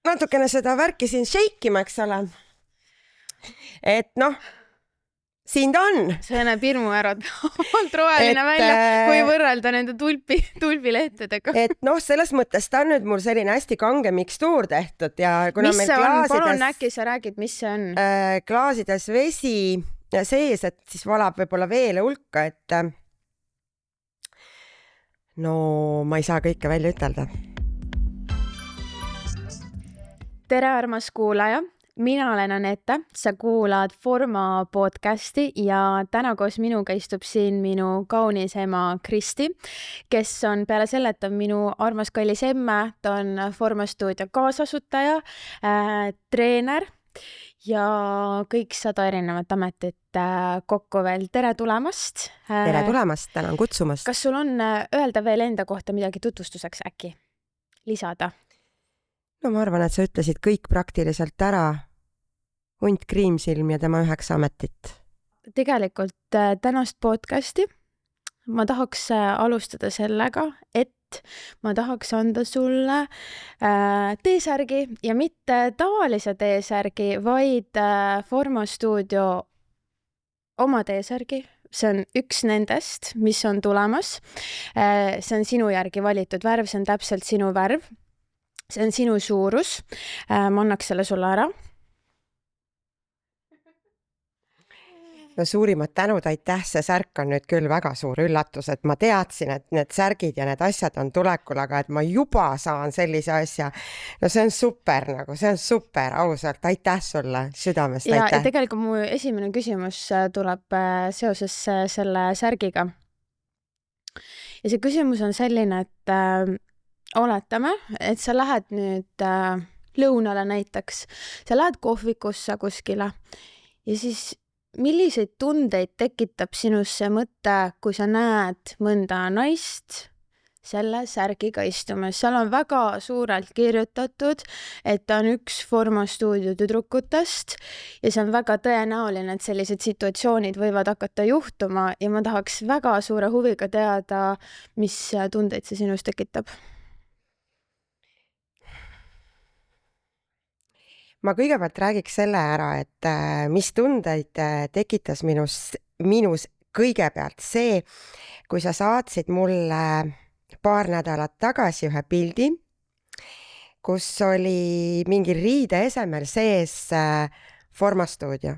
natukene seda värki siin shake'ima, eks ole. Et noh, siin ta on. See näeb hirmu ära, on roheline välja, kui võrrelda nende tulbilehtedega. Et noh, selles mõttes ta on nüüd mul selline hästi kange mikstuur tehtud ja kuna mis meil see on? Palun klaasides, äkki sa räägid, mis see on? klaasides vesi sees, et siis valab võib-olla veele hulka, et no ma ei saa kõike välja ütelda. Tere, armas kuulaja! Mina olen Anette, sa kuulad Forma podcasti ja täna koos minuga istub siin minu kaunis ema Kristi, kes on peale selle, et on minu armas kallis emme, ta on Forma stuudio kaasasutaja, treener ja kõik 100 erinevat ametit kokku veel. Tere tulemast! Tere tulemast, tänan kutsumast! Kas sul on öelda veel enda kohta midagi tutvustuseks äkki lisada? No ma arvan, et sa ütlesid kõik praktiliselt ära. Hunt Kriimsilm ja tema 9 ametit. Tegelikult tänast podcasti ma tahaks alustada sellega, et ma tahaks anda sulle T-särgi ja mitte tavalise T-särgi, vaid Forma stuudio oma T-särgi. See on üks nendest, mis on tulemas. See on sinu järgi valitud värv, see on täpselt sinu värv. See on sinu suurus. Ma annaks selle sulle ära. No suurimad tänud, aitäh, see särk on nüüd küll väga suur üllatus, et ma teadsin, et need särgid ja need asjad on tulekul, aga et ma juba saan sellise asja. No see on super, see on super, ausalt, aitäh sulle, südamest, aitäh. Ja tegelikult mu esimene küsimus tuleb seoses selle särgiga. Ja see küsimus on selline, et oletame, et sa lähed nüüd lõunale näiteks, sa lähed kohvikusse kuskile ja siis milliseid tundeid tekitab sinusse mõte, kui sa näed mõnda naist selle särgiga istumas? Seal on väga suurelt kirjutatud, et ta on üks Forma stuudio tüdrukutest ja see on väga tõenäoline, et sellised situatsioonid võivad hakata juhtuma ja ma tahaks väga suure huviga teada, mis tundeid see sinus tekitab. Ma kõigepealt räägiks selle ära, et mis tundeid tekitas minus kõigepealt see, kui sa saatsid mulle paar nädalat tagasi ühe pildi, kus oli mingi riide esemel sees Forma stuudio.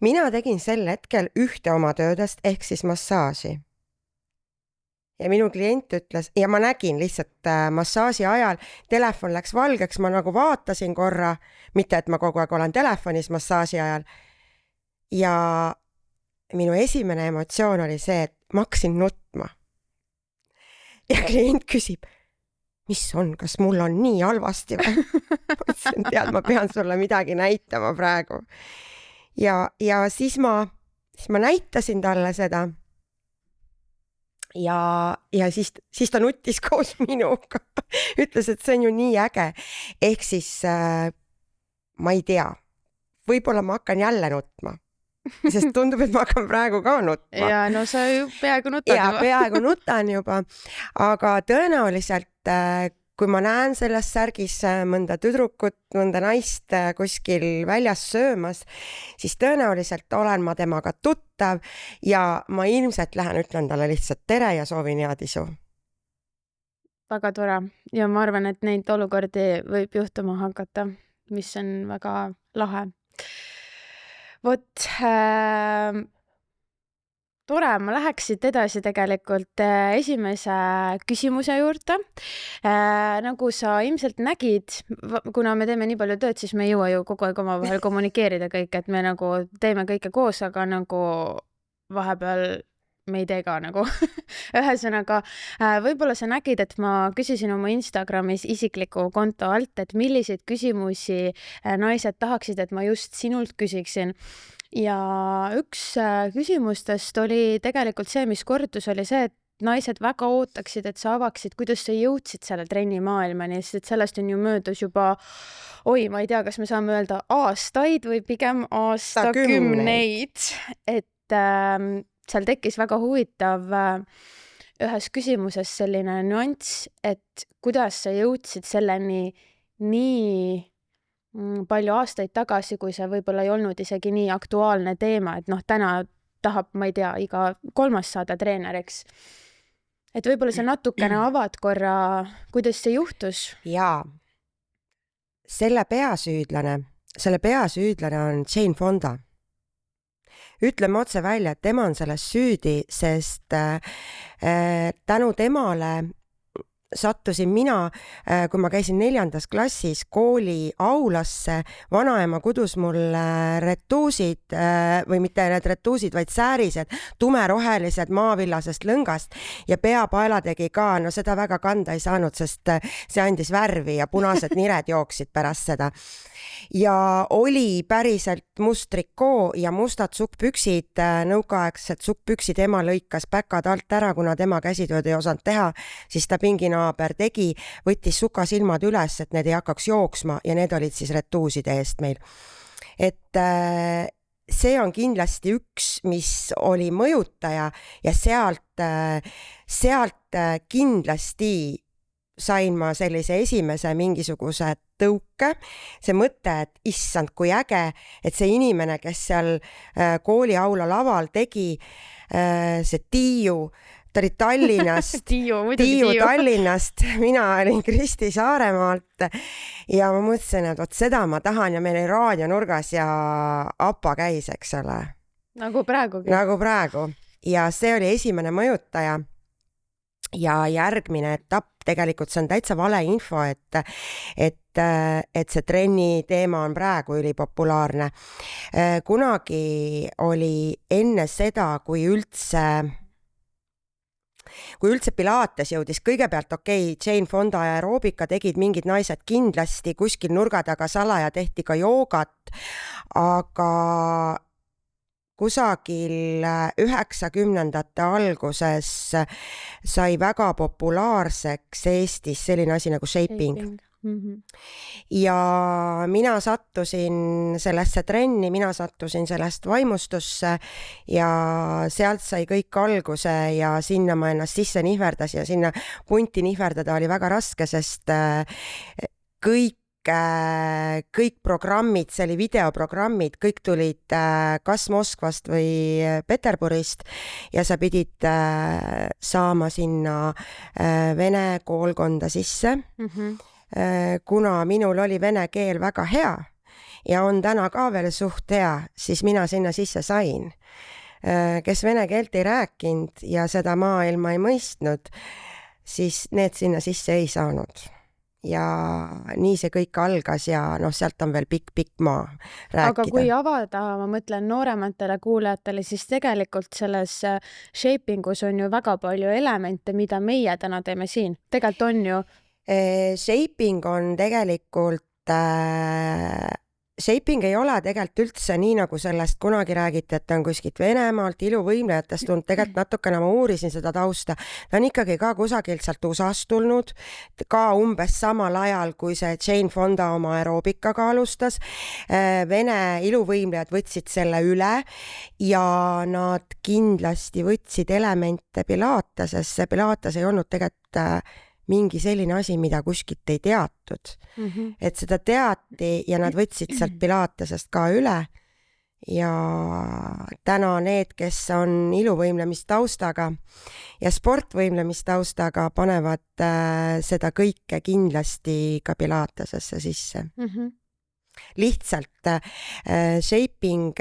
Mina tegin sel hetkel ühte oma töödest ehk siis massaaži. Ja minu klient ütles, ja ma nägin lihtsalt massaaži ajal, telefon läks valgeks, ma nagu vaatasin korra, mitte et ma kogu aeg olen telefonis massaaži ajal. Ja minu esimene emotsioon oli see, et ma hakkasin nutma. Ja klient küsib, mis on, kas mul on nii halvasti või? Ma ütlesin, tead, ma pean sulle midagi näitama praegu. Ja siis ma näitasin talle seda. Ja siis ta nuttis koos minuga. Ütles, et see on ju nii äge. Ehk siis ma ei tea. Võib-olla ma hakkan jälle nutma. Sest tundub, et ma hakkan praegu ka nutma. Ja no sa ju peaaegu nutad juba. Ja peaaegu nutan juba. Aga tõenäoliselt, kui ma näen selles särgis mõnda tüdrukut, mõnda naist kuskil väljas söömas, siis tõenäoliselt olen ma temaga tuttav ja ma ilmselt lähen ütlen talle lihtsalt tere ja soovin head isu. Väga tore. Ja ma arvan, et neid olukordi võib juhtuma hakata, mis on väga lahe. Vot, tore, ma läheks siit edasi tegelikult esimese küsimuse juurde. Nagu sa ilmselt nägid, kuna me teeme nii palju tööd, siis me ei jõua ju kogu aeg omavahel kommunikeerida kõik, et me nagu teeme kõike koos, aga nagu vahepeal me ei tee ka nagu. Ühesõnaga, võib-olla sa nägid, et ma küsisin oma Instagramis isikliku konto alt, et milliseid küsimusi naised tahaksid, et ma just sinult küsiksin. Ja üks küsimustest oli tegelikult see, mis kordus, oli see, et naised väga ootaksid, et sa avaksid, kuidas sa jõudsid selle trennimaailmani, sest et sellest on ju möödus juba, ma ei tea, kas me saame öelda aastaid või pigem aastakümneid, et seal tekkis väga huvitav ühes küsimuses selline nüanss, et kuidas sa jõudsid selleni nii palju aastaid tagasi, kui see võib-olla ei olnud isegi nii aktuaalne teema, et noh, täna tahab, ma ei tea, iga 3. saada treeneriks. Et võib-olla sa natukene avad korra, kuidas see juhtus? Jaa, selle peasüüdlane on Jane Fonda. Ütleme otse välja, et tema on selles süüdi, sest tänu temale sattusin mina, kui ma käisin 4. klassis kooli aulasse, vanaema kudus mulle retuusid või mitte need retuusid, vaid säärised, tumerohelised maavillasest lõngast ja peapaela tegi ka, no seda väga kanda ei saanud, sest see andis värvi ja punased nired jooksid pärast seda. Ja oli päriselt must trikoo ja mustad sukkpüksid, nõukaaegsed sukkpüksid ema lõikas päkad alt ära, kuna tema käsitööd ei osanud teha, siis ta pinginaaber tegi, võttis sukasilmad üles, et need ei hakkaks jooksma ja need olid siis retuuside eest meil. Et see on kindlasti üks, mis oli mõjutaja ja sealt kindlasti sain ma sellise esimese mingisuguse tõuke, see mõte, et issand, kui äge, et see inimene, kes seal kooliaula laval tegi, see Tiiu, ta oli Tallinnast, Tiiu Tallinnast, mina olin Kristi Saaremaalt ja ma mõtlesin, et seda ma tahan ja meil oli raadionurgas ja APA käis, eks ole. Nagu praegugi. Nagu praegu. Ja see oli esimene mõjutaja. Ja järgmine etapp, tegelikult see on täitsa vale info, et see trenni teema on praegu ülipopulaarne. Kunagi oli enne seda, kui üldse Pilates jõudis, kõigepealt Jane Fonda ja aeroobika tegid mingid naised kindlasti, kuskil nurga taga salaja tehti ka joogat, aga kusagil 90ndate alguses sai väga populaarseks Eestis selline asi nagu shaping. Ja mina sattusin sellesse trenni, mina sattusin sellest vaimustusse ja sealt sai kõik alguse ja sinna ma ennast sisse nihverdas ja sinna punti nihverdada oli väga raske, sest kõik programmid, see oli videoprogrammid, kõik tulid kas Moskvast või Peterburist ja sa pidid saama sinna vene koolkonda sisse. Kuna minul oli vene keel väga hea ja on täna ka veel suht hea, siis mina sinna sisse sain. Kes vene keelt ei rääkinud ja seda maailma ei mõistnud, siis need sinna sisse ei saanud. Ja nii see kõik algas ja sealt on veel pikk maa rääkida. Aga kui avada, ma mõtlen noorematele kuulajatele, siis tegelikult selles shapingus on ju väga palju elemente, mida meie täna teeme siin. Tegelikult on ju. Shaping on tegelikult Shaping ei ole tegelikult üldse nii, nagu sellest kunagi räägiti, et ta on kuskilt Venemaalt, iluvõimlejatest tulnud, tegelikult natukene ma uurisin seda tausta. Ta on ikkagi ka kusagilt sealt USAst tulnud, ka umbes samal ajal, kui see Jane Fonda oma aeroobikaga alustas. Vene iluvõimlejad võtsid selle üle ja nad kindlasti võtsid elemente Pilatesest. See Pilates ei olnud tegelikult mingi selline asi, mida kuskilt ei teatud. Et seda teati ja nad võtsid sealt Pilatesest ka üle ja täna need, kes on iluvõimlemistaustaga ja sportvõimlemistaustaga, panevad seda kõike kindlasti ka Pilatesesse sisse. Lihtsalt shaping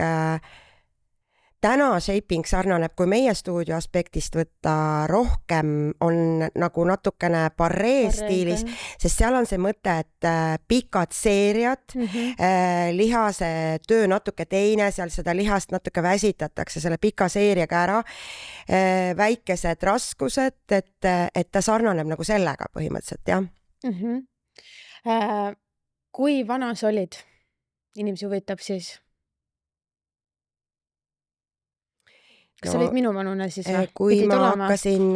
täna shaping sarnaneb, kui meie stuudio aspektist võtta, rohkem on nagu natukene barree stiilis, sest seal on see mõte, et pikad seeriad, lihase töö natuke teine, seal seda lihast natuke väsitatakse selle pika seeriaga ära, väikesed raskused, et ta sarnaneb nagu sellega põhimõtteliselt, jah. Kui vana sa olid? Inimesi huvitab siis. Kas sa olid minu vanune siis või? Kui ma hakkasin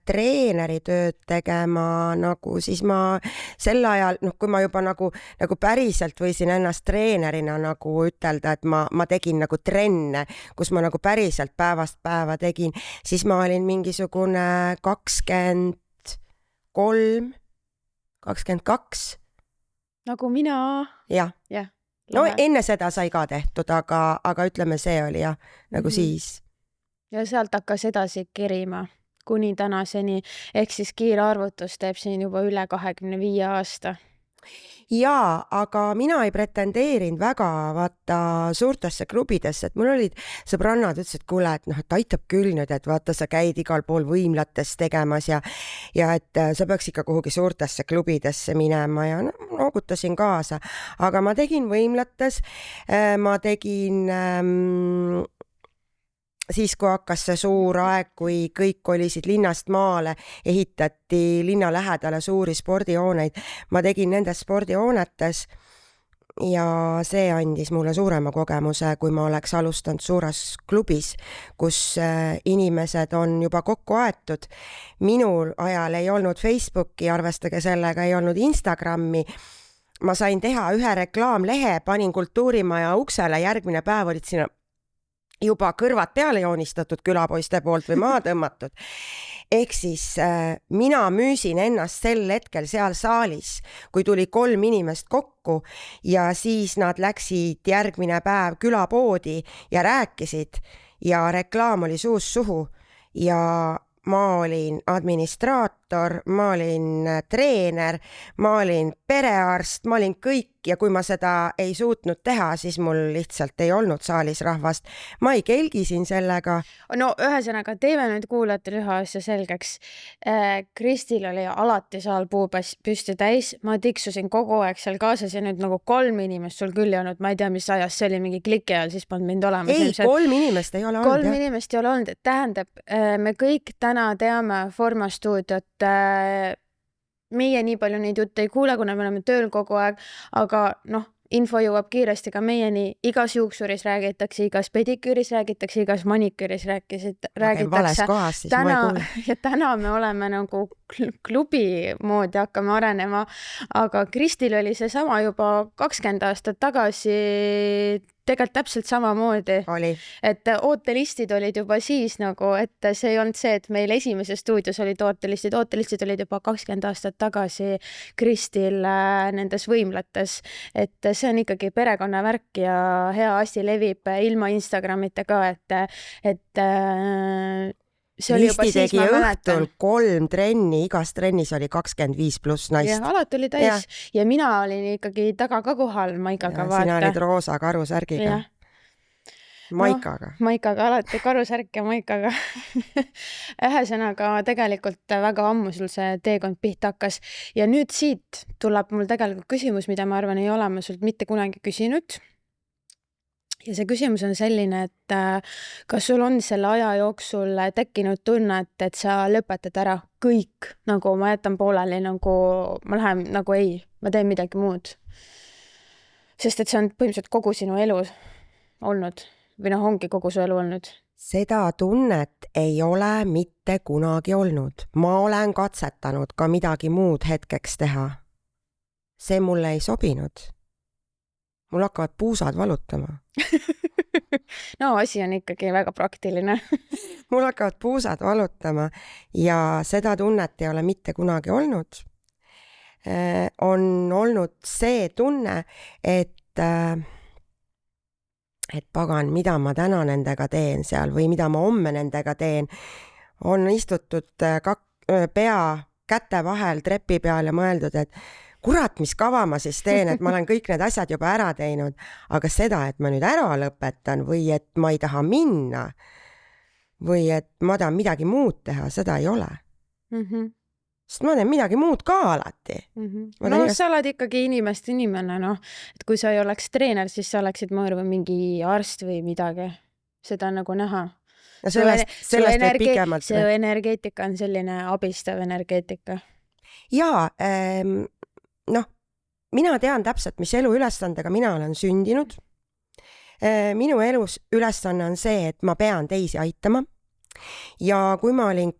treeneri tööd tegema, siis ma sel ajal, kui ma juba nagu päriselt võisin ennast treenerina nagu ütelda, et ma tegin nagu trenne, kus ma nagu päriselt päevast päeva tegin, siis ma olin mingisugune 23, 22 Nagu mina. Jah. Jah. No enne seda sai ka tehtud, aga ütleme, see oli jah, nagu siis. Ja sealt hakkas edasi kerima kuni tänaseni, ehk siis kiirarvutus teeb siin juba üle 25 aasta. Jaa, aga mina ei pretendeerinud väga vaata suurtesse klubidesse, et mul olid sõbrannad ütlesid, et kuule, et noh, et aitab küll nüüd, et vaata, sa käid igal pool võimlates tegemas ja et sa peaks ikka kuhugi suurtesse klubidesse minema ja noogutasin kaasa. Aga ma tegin võimlates, ma tegin siis, kui hakkas see suur aeg, kui kõik kolisid linnast maale, ehitati linna lähedale suuri spordihooneid. Ma tegin nendes spordihoonetes ja see andis mulle suurema kogemuse, kui ma oleks alustanud suures klubis, kus inimesed on juba kokku aetud. Minul ajal ei olnud Facebooki, arvestage sellega, ei olnud Instagrami. Ma sain teha ühe reklaamlehe, panin Kultuurimaja uksele, järgmine päev olid sinna juba kõrvad peale joonistatud külapoiste poolt või maha tõmmatud. Ehk siis mina müüsin ennast sel hetkel seal saalis, kui tuli 3 inimest kokku ja siis nad läksid järgmine päev külapoodi ja rääkisid ja reklaam oli suust suhu ja ma olin administraator, ma olin treener, ma olin perearst, ma olin kõik ja kui ma seda ei suutnud teha, siis mul lihtsalt ei olnud saalis rahvast. Ma ei kelgisin sellega. No ühesõnaga, teeme nüüd kuulajatele ühe asja selgeks. Kristil oli alati saal puu püsti täis, ma tiksusin kogu aeg seal kaasas ja nüüd nagu 3 inimest sul küll ei olnud, ma ei tea, mis ajas, see oli mingi kliki ajal, siis polnud mind olemas. Ei, 3 inimest ei ole olnud. 3 inimest ei ole olnud, tähendab, me kõik täna teame Forma stuudiot, meie nii palju neid jutte ei kuule, kuna me oleme tööl kogu aeg, aga noh, info jõuab kiiresti ka meieni, igas juuksuris räägitakse, igas pediküüris räägitakse, igas maniküüris räägitakse. Kohas, siis ma ei kuule. Ja täna me oleme nagu klubi moodi hakkame arenema, aga Kristil oli see sama juba 20 aastat tagasi tegelikult täpselt samamoodi. Oli. Et ootelistid olid juba siis nagu, et see ei olnud see, et meil esimeses stuudios olid ootelistid olid juba 20 aastat tagasi Kristil nendes võimlates. Et see on ikkagi perekonnavärk ja hea asi levib ilma Instagramita ka, et see oli juba siis, ma mäletan. Õhtul 3 trenni, igas trennis oli 25+ naist. Ja alati oli täis ja mina olin ikkagi taga ka kohal Maikaga vaata. Sina olid roosa karusärgiga. Maikaga. No, Maikaga alati karusärk ja Maikaga. Ühesõnaga tegelikult väga ammu sul see teekond pihta hakkas ja nüüd siit tuleb mul tegelikult küsimus, mida ma arvan ei ole ma sult mitte kunagi küsinud. Ja see küsimus on selline, et kas sul on selle aja jooksul tekkinud tunne, et sa lõpetad ära kõik, nagu ma jätan pooleli, nagu ma lähen nagu ei, ma teen midagi muud. Sest et see on põhimõtteliselt kogu sinu elu olnud või noh, ongi kogu su elu olnud. Seda tunnet ei ole mitte kunagi olnud. Ma olen katsetanud ka midagi muud hetkeks teha. See mulle ei sobinud. Mul hakkavad puusad valutama. No asi on ikkagi väga praktiline. Mul hakkavad puusad valutama ja seda tunnet ei ole mitte kunagi olnud. On olnud see tunne, et pagan, mida ma täna nendega teen seal või mida ma homme nendega teen. On istutud pea käte vahel trepi peal ja mõeldud, et kurat, mis kava ma siis teen, et ma olen kõik need asjad juba ära teinud, aga seda, et ma nüüd ära lõpetan või et ma ei taha minna või et ma tahan midagi muud teha, seda ei ole. Sest ma teen midagi muud ka alati. No sa oled ikkagi inimeste inimene, noh. Et kui sa ei oleks treener, siis sa oleksid mõõrva mingi arst või midagi. Seda on nagu näha. Ja sellest võib pikemalt. See energeetika on selline abistav energeetika. Jaa, noh, mina tean täpselt, mis elu ülesandega mina olen sündinud. Minu elus ülesanne on see, et ma pean teisi aitama. Ja kui ma olin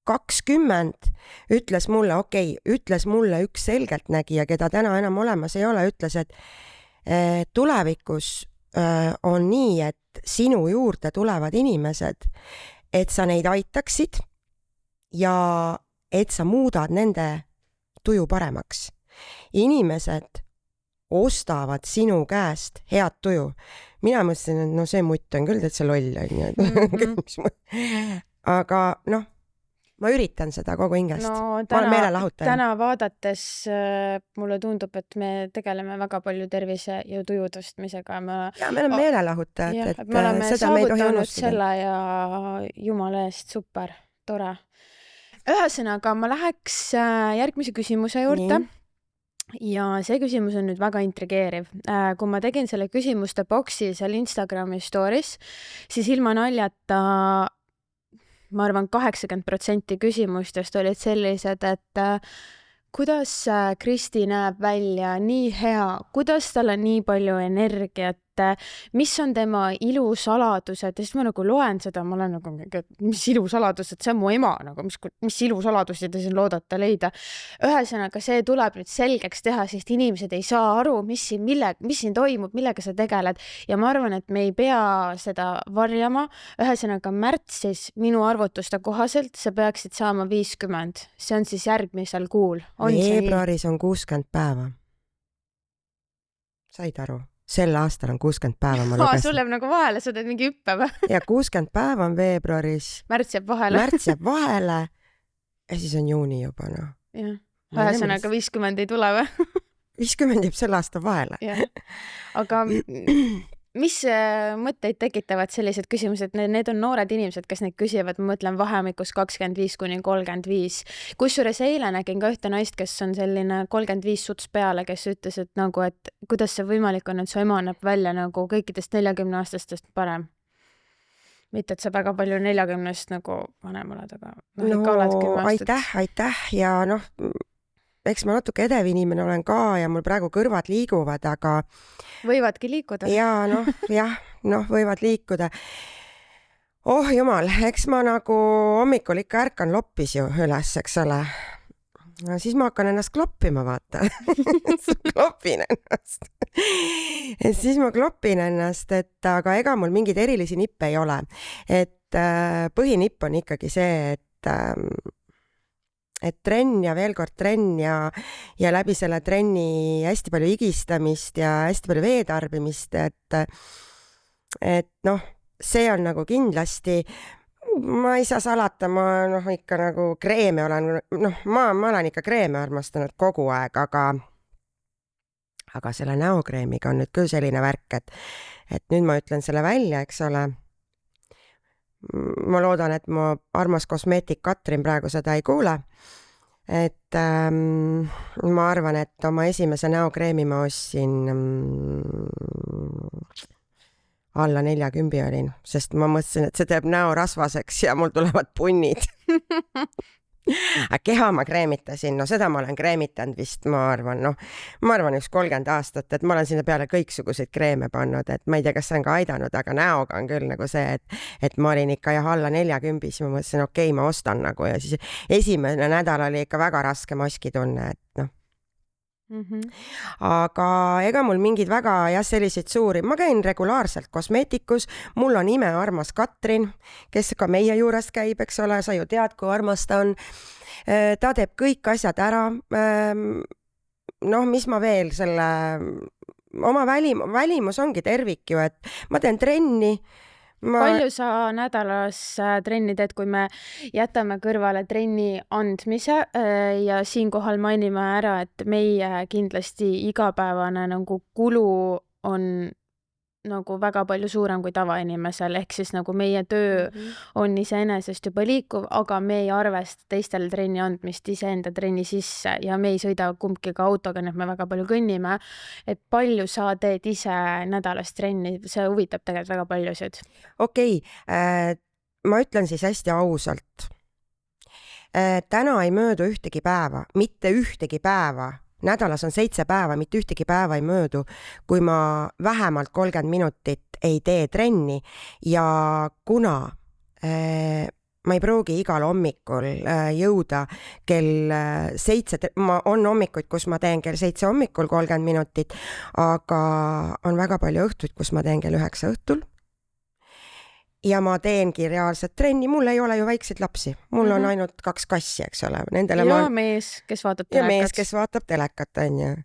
20, ütles mulle üks selgeltnägija, keda täna enam olemas ei ole, ütles, et tulevikus on nii, et sinu juurde tulevad inimesed, et sa neid aitaksid ja et sa muudad nende tuju paremaks. Inimesed ostavad sinu käest head tuju. Mina mõtlesin, et no see mutt on küll täitsa loll, aga noh, ma üritan seda kogu hingest. No ma olen meelelahutaja. täna vaadates mulle tundub, et me tegeleme väga palju tervise ja tuju tõstmisega. Ja me oleme meelelahutajad, et me oleme seda me ei tohi saavutanud unustada. selle ja jumala eest super, tore. Ühesõnaga, ma läheks järgmise küsimuse juurde. Ja see küsimus on nüüd väga intrigeeriv. Kui ma tegin selle küsimuste boksi seal Instagrami stories, siis ilma naljata, ma arvan, 80% küsimustest olid sellised, et kuidas Kristi näeb välja nii hea, kuidas tal on nii palju energiat, mis on tema ilusaladused, ja siis ma nagu loen seda, ma olen nagu, mis ilusaladused, see on mu ema, nagu, mis ilusaladusi te siin loodate leida. Ühesõnaga, see tuleb nüüd selgeks teha, sest inimesed ei saa aru, mis siin toimub, millega sa tegeled, ja ma arvan, et me ei pea seda varjama. Ühesõnaga, märtsis minu arvutuste kohaselt sa peaksid saama 50. See on siis järgmisel kuul. Veebruaris on 60 päeva. Said aru? Sel aastal on 60 päeva, ma lugesin. Sul jääb nagu vahele, sa teed mingi hüppe või? Ja 60 päeva on veebruaris. Märts jääb vahele. Ja siis on juuni juba, noh. Jah. Ühesõnaga 50 ei tule või? 50 jääb sel aastal vahele. Aga mis mõtteid tekitavad sellised küsimused? Need on noored inimesed, kes neid küsivad, ma mõtlen vahemikus 25–35. Kusjuures eile nägin ka ühte naist, kes on selline 35 suts peale, kes ütles, et nagu, et kuidas see võimalik on, et su ema näeb välja nagu kõikidest 40-aastastest parem. Mitte, et sa väga palju 40-st nagu vanem oled, aga ikka oled 10 aastat. Aitäh ja noh, eks ma natuke edev inimene olen ka ja mul praegu kõrvad liiguvad, aga võivadki liikuda. Ja võivad liikuda. Oh jumal, eks ma nagu hommikul ikka ärkan loppis ju üles, eks ole. No, siis ma hakkan ennast kloppima, vaata. Klopin ennast. Siis ma klopin ennast, aga ega mul mingeid erilisi nippe ei ole. Et põhinipp on ikkagi see, et trenn ja veel kord trenn ja läbi selle trenni hästi palju higistamist ja hästi palju veetarbimist, et noh, see on nagu kindlasti, ma ei saa salata, ma ikka nagu kreeme olen, ma olen ikka kreeme armastanud kogu aeg, aga selle näokreemiga on nüüd küll selline värk, et nüüd ma ütlen selle välja, eks ole. Ma loodan, et mu armas kosmeetik Katrin praegu seda ei kuule. Et ma arvan, et oma esimese näokreemi ma ostsin alla 40 olin, sest ma mõtlesin, et see teeb näo rasvaseks ja mul tulevad punnid. Keha ma kreemitasin, seda ma olen kreemitanud vist, ma arvan üks 30 aastat, et ma olen sinna peale kõiksuguseid kreeme pannud, et ma ei tea, kas see on ka aidanud, aga näoga on küll nagu see, et ma olin ikka alla 40, siis ma mõtlesin, okei, ma ostan nagu ja siis esimene nädal oli ikka väga raske maski tunne, et Aga ega mul mingid väga selliseid suuri, ma käin regulaarselt kosmeetikus, mul on imearmas Katrin, kes ka meie juures käib, eks ole, sa ju tead, kui armas ta on. Ta teeb kõik asjad ära. Mis ma veel selle, oma välimus ongi tervik ju, et ma teen trenni. Palju sa nädalas trenni teed, kui me jätame kõrvale trenni andmise ja siinkohal mainime ära, et meie kindlasti igapäevane nagu kulu on nagu väga palju suurem kui tavainimesel, ehk siis nagu meie töö on iseenesest juba liikuv, aga me ei arvesta teistele trenni andmist iseenda trenni sisse ja me ei sõida kumbki ka autoga, nii et me väga palju kõnnime. Et palju sa teed ise nädalas trenni, see huvitab tegelikult väga paljusid. Okei, ma ütlen siis hästi ausalt. Täna ei möödu ühtegi päeva, mitte ühtegi päeva. Nädalas on 7 päeva, mitte ühtegi päeva ei möödu, kui ma vähemalt 30 minutit ei tee trenni ja kuna ma ei pruugi igal hommikul jõuda kell 7, on hommikuid, kus ma teen kell 7 hommikul 30 minutit, aga on väga palju õhtuid, kus ma teen kell 9 õhtul. ja ma teengi reaalset trenni, mul ei ole ju väikseid lapsi, mul on ainult 2 kassi, eks ole. Nendele ja mees, kes vaatab ja telekat. mees, kes vaatab telekat, on ju.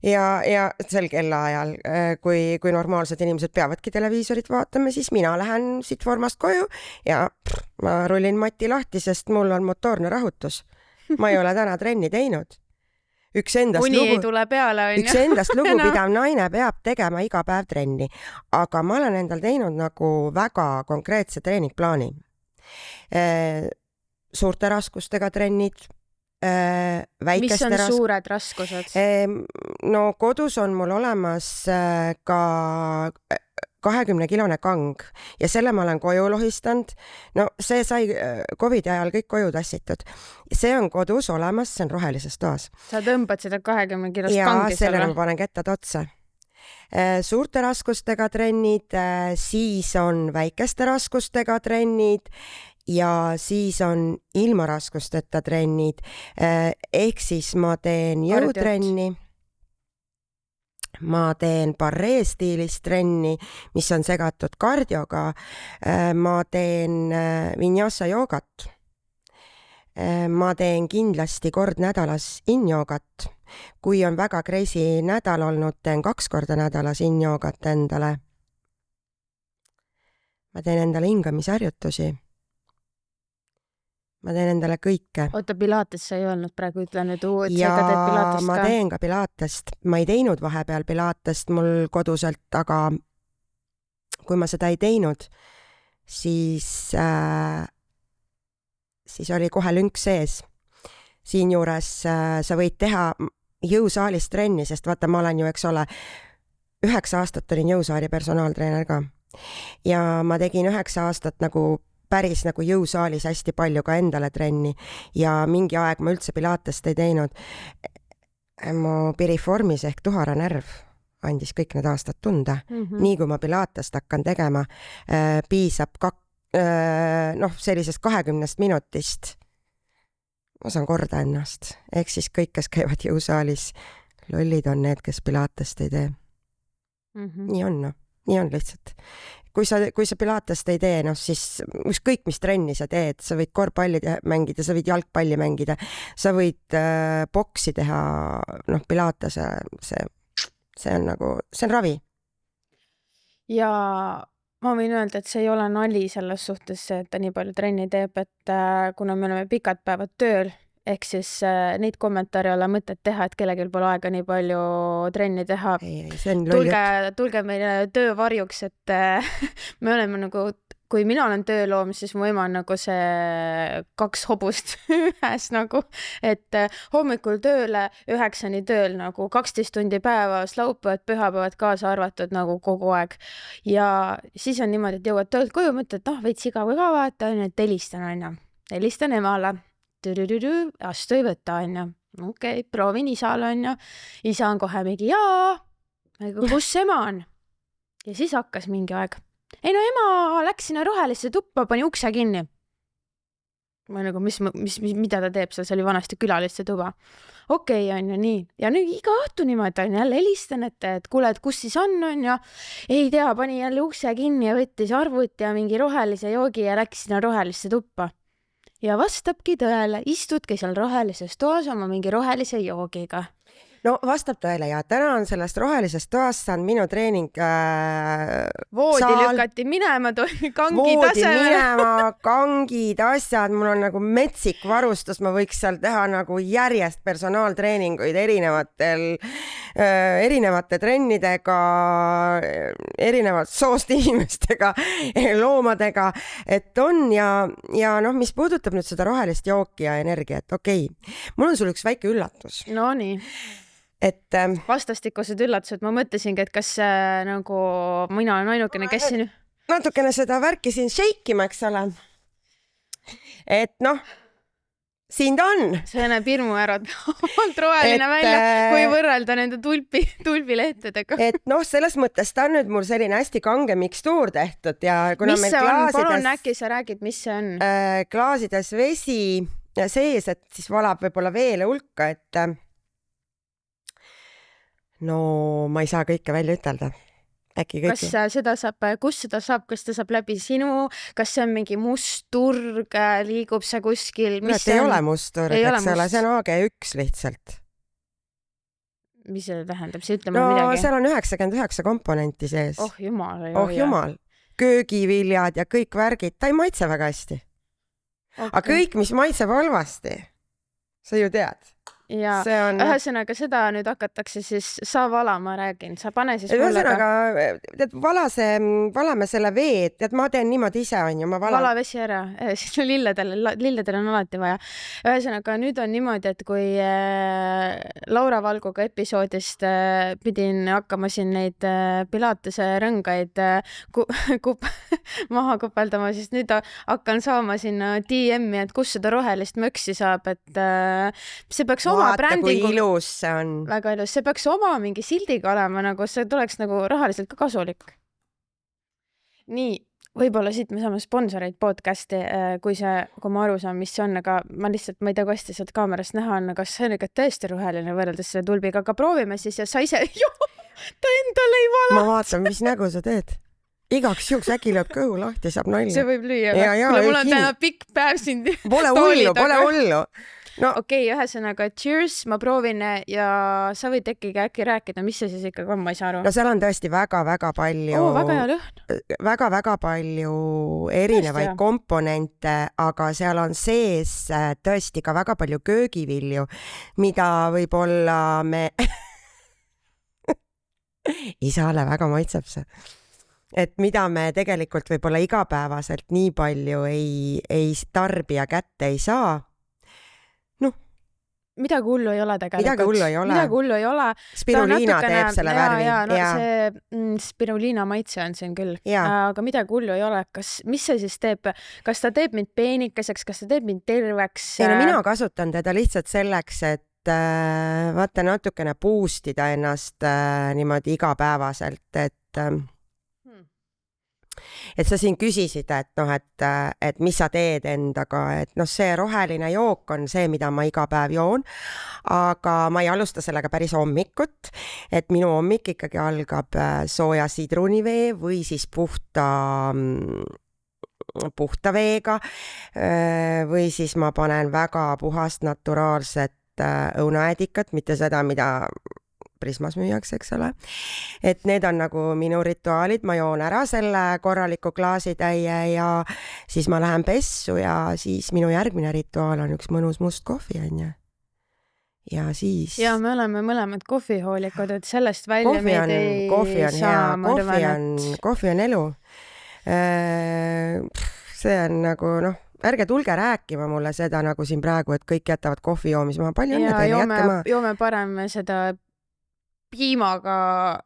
Ja sel kellaajal, kui normaalsed inimesed peavadki televiisorit vaatama, siis mina lähen siit formast koju ja ma rullin mati lahti, sest mul on motoorne rahutus. Ma ei ole täna trenni teinud. Üks ei tule peale, on üks endast lugupidav naine peab tegema iga päev trenni, aga ma olen endal teinud nagu väga konkreetse treeningplaani. Suurte raskustega trennid, mis on suured raskused? No kodus on mul olemas ka 20-kilone kang ja selle ma olen koju lohistanud. No see sai COVID ajal kõik koju tassitud. See on kodus olemas, see on rohelises toas. Sa tõmbad seda 20-kilost ja kangi sellele ma panen kettad otsa. Suurte raskustega trennid, siis on väikeste raskustega trennid ja siis on ilma raskusteta trennid. Ehk siis ma teen jõutrenni, ma teen barree stiilis trenni, mis on segatud kardioga, ma teen vinyasa joogat, ma teen kindlasti kord nädalas in-joogat. Kui on väga crazy nädal olnud, teen 2 korda nädalas in-joogat endale. Ma teen endale hingamisharjutusi. Ma teen endale kõike. Oota, pilates sa ei öelnud praegu, ütle nüüd ja teed pilatest ma ka. teen ka pilatest. Ma ei teinud vahepeal pilatest mul koduselt, aga kui ma seda ei teinud, siis oli kohe lünk sees. Siinjuures sa võid teha jõusaalis trenni, sest vaata, ma olen ju, eks ole, 9 aastat olin jõusaali personaaltreener ka. Ja ma tegin 9 aastat nagu päris nagu jõusaalis hästi palju ka endale trenni ja mingi aeg ma üldse pilatest ei teinud. Mu piriformis ehk tuharanärv andis kõik need aastad tunda. Nii kui ma pilatest hakkan tegema, piisab sellisest 20 minutist. Ma saan korda ennast. Ehk siis kõik, kes käivad jõusaalis, lollid on need, kes pilatest ei tee. Nii on, nii on lihtsalt. Kui sa pilatest ei tee, siis ükskõik mis trenni sa teed, sa võid korvpalli mängida, sa võid jalgpalli mängida, sa võid boksi teha, pilates, see on nagu, see on ravi. Ja ma võin öelda, et see ei ole nali selles suhtes, et ta nii palju trenni teeb, et kuna me oleme pikad päevad tööl, ehk siis neid kommentaare ei ole mõtet teha, et kellelgi pole aega nii palju trenni teha. Tulge meile töövarjuks, et me oleme nagu, kui mina olen tööloomis, siis mu ema on nagu see 2 hobust ühes nagu, et hommikul tööle, 9-ni tööl nagu 12 tundi päevas, laupäevad, pühapäevad kaasa arvatud nagu kogu aeg. Ja siis on niimoodi, et jõuad töölt koju, mõtled, et veits igav ka vaata, et helistan emale. Astu ei võta, on ju. Okei, proovin isale, on ju. Isa on kohe mingi, jaa, kus ema on? Ja siis hakkas mingi aeg. Ei no ema läks sinna rohelisse tuppa, pani ukse kinni. Ma nagu, mida ta teeb seal, see oli vanasti külaliste tuba. Okei, on ju, nii. Ja nüüd iga õhtu niimoodi on jälle helistan, et kuule, et kus siis on ju. Ei tea, pani jälle ukse kinni ja võttis arvuti ja mingi rohelise joogi ja läks sinna rohelisse tuppa. Ja vastabki tõele, istudki seal rohelises toas oma mingi rohelise joogiga. No vastab tõele ja täna on sellest rohelisest toast saanud minu treening voodi lükati minema, kangi taseme. minema, kangid, asjad, mul on nagu metsik varustus, ma võiks seal teha nagu järjest personaaltreeninguid erinevate trennidega, erinevalt soost inimestega, loomadega, et on ja mis puudutab nüüd seda rohelist jooki ja energiat, okei. Mul on sul üks väike üllatus. No nii. Et vastastikused üllatused, ma mõtlesingi, et kas nagu mina olen ainukene, kes siin natukene seda värki siin shakeima, eks ole. Et siin ta on. See näeb hirmu ära, alt roheline välja, kui võrrelda nende tulbilehtedega. Et selles mõttes ta on nüüd mul selline hästi kange mikstuur tehtud ja kuna mis see on? Palun äkki sa räägid, mis see on? Klaasides vesi sees, et siis valab võib-olla veele hulka, et ma ei saa kõike välja ütelda. äkki kas kõiki. kus seda saab, kas ta saab läbi sinu, kas see on mingi must turg, liigub see kuskil, mis et ei ole must turg, Ei ole eks ole, must. see on AG1 lihtsalt. mis see tähendab, see ütle No mulle midagi. seal on 99 komponenti sees. Oh jumal, Oh jumal. Köögiviljad ja kõik värgid, ta ei maitse väga hästi. Aga kõik, mis maitseb halvasti, sa ju tead. Ja See on... ühesõnaga seda nüüd hakatakse siis, sa vala, ma räägin, sa pane siis mulle Ühesõnaga, tead, valame selle vee, tead, ma teen niimoodi ise, on ju, ma valan. vala vesi ära, siis lilledel on alati vaja. Ühesõnaga, nüüd on niimoodi, et kui Laura Valguga episoodist pidin hakkama siin neid Pilatese rõngaid maha kupeldama, siis nüüd hakkan saama sinna DM-i, et kus seda rohelist möksi saab, et see peaks oma Vaata, kui brändingu... ilus see on. Väga ilus. See peaks oma mingi sildiga olema, nagu see tuleks nagu rahaliselt ka kasulik. Nii, võib-olla siit me saame sponsoreid podcasti, kui ma aru saan, mis see on, aga ma lihtsalt, ma ei tea, kui hästi sealt kaamerast näha on, kas see on ikka tõesti roheline võrreldes selle tulbiga, aga proovime siis ja sa ise, ta endale ei vala. Ma vaatan, mis nägu sa teed. Igaks juhuks äkki lööb kõhu lahti, saab nalja. See võib lüüa. Ja, mul on täna pikk päev siin. Pole hullu. No. Okei, ühesõnaga, cheers, ma proovin ja sa võid äkki rääkida, mis see siis ikka on, ma ei saa aru. No seal on tõesti väga palju, väga hea lõhn. Väga palju erinevaid komponente, aga seal on sees tõesti ka väga palju köögivilju, mida võib-olla me isale väga maitseb see. Et mida me tegelikult võib-olla igapäevaselt nii palju ei tarbija kätte ei saa. Midagi hullu ei ole tegelikult. Midagi hullu ei ole. Spiruliina teeb selle värvi. See spiruliina maitse on siin küll. Aga midagi hullu ei ole. Mis see siis teeb? Kas ta teeb mind peenikeseks? Kas ta teeb mind terveks? Mina kasutan teda lihtsalt selleks, et vaata natukene boostida ennast niimoodi igapäevaselt, et sa siin küsisid, et mis sa teed endaga, et see roheline jook on see, mida ma iga päev joon, aga ma ei alusta sellega päris hommikut, et minu hommik ikkagi algab sooja sidrunivee või siis puhta veega või siis ma panen väga puhast naturaalset õunaedikat, mitte seda, mida Prismas müüakse, eks ole. Et need on nagu minu rituaalid, ma joon ära selle korraliku klaasitäie ja siis ma lähen pessu ja siis minu järgmine rituaal on üks mõnus must kohvi, on ju. Ja siis... Ja me oleme mõlemad kohvihoolikud, et sellest välja meid ei saa. Kohvi on elu. See on nagu, ärge tulge rääkima mulle seda nagu siin praegu, et kõik jätavad kohvi joomis. Ma palju õnne teile jätkama. Joome parem seda piivaga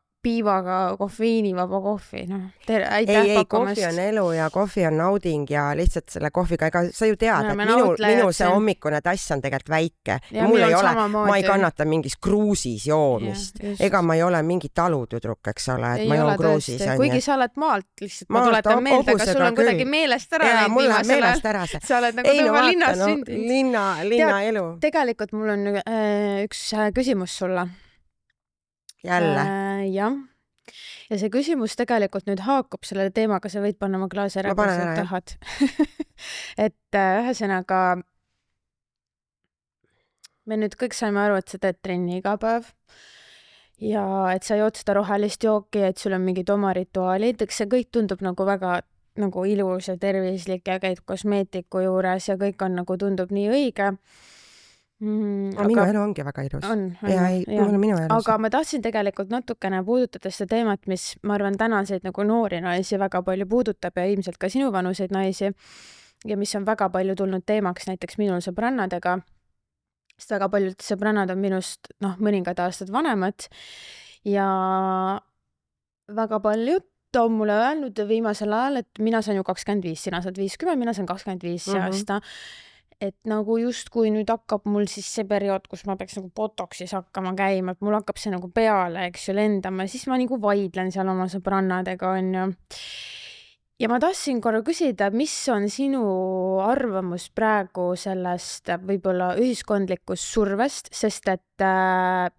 kofeiinivaba kohvi. Ei, kohvi on elu ja kohvi on nauding ja lihtsalt selle kohviga, ega sa ju tead, et minu see hommikune tass on tegelikult väike. Ja mul ei ole, ma ei kannata mingis kruusis joomist. Ega ma ei ole mingi talutüdruk, eks ole, et ma joon kruusis. Kuigi sa oled maalt lihtsalt, ma tuletan meelde, aga sul on kuidagi meelest ära. Ja mul läheb meelest ära see. Sa oled nagu tõva linnas sündinud. Linna elu. Tegelikult mul on üks küsimus sulle. Jälle. Jah. Ja see küsimus tegelikult nüüd haakub selle teemaga, sa võid panna oma klaasi ära, kui sa tahad. Et ühesõnaga, me nüüd kõik saime aru, et sa teed trenni iga päev ja et sa jood seda rohelist jooki, et sul on mingid oma rituaalid, eks see kõik tundub nagu väga nagu ilus ja tervislik ja käid kosmeetiku juures ja kõik on nagu tundub nii õige. Minu elu ongi väga ilus. Aga ma tahtsin tegelikult natukene puudutada seda teemat, mis ma arvan tänaseid nagu noori naisi väga palju puudutab ja ilmselt ka sinu vanuseid naisi ja mis on väga palju tulnud teemaks näiteks minul sõbrannadega, sest väga paljud sõbrannad on minust mõningad aastad vanemad ja väga palju on mulle öelnud viimasel ajal, et mina saan ju 25, sina saad 50, mina saan 25 aasta. Et nagu just kui nüüd hakkab mul siis see periood, kus ma peaks nagu botoxis hakkama käima, et mul hakkab see nagu peale, eks ju, lendama, siis ma nagu vaidlen seal oma sõbrannadega, on ju. ja ma tahtsin korra küsida, mis on sinu arvamus praegu sellest võib-olla ühiskondlikust survest, sest et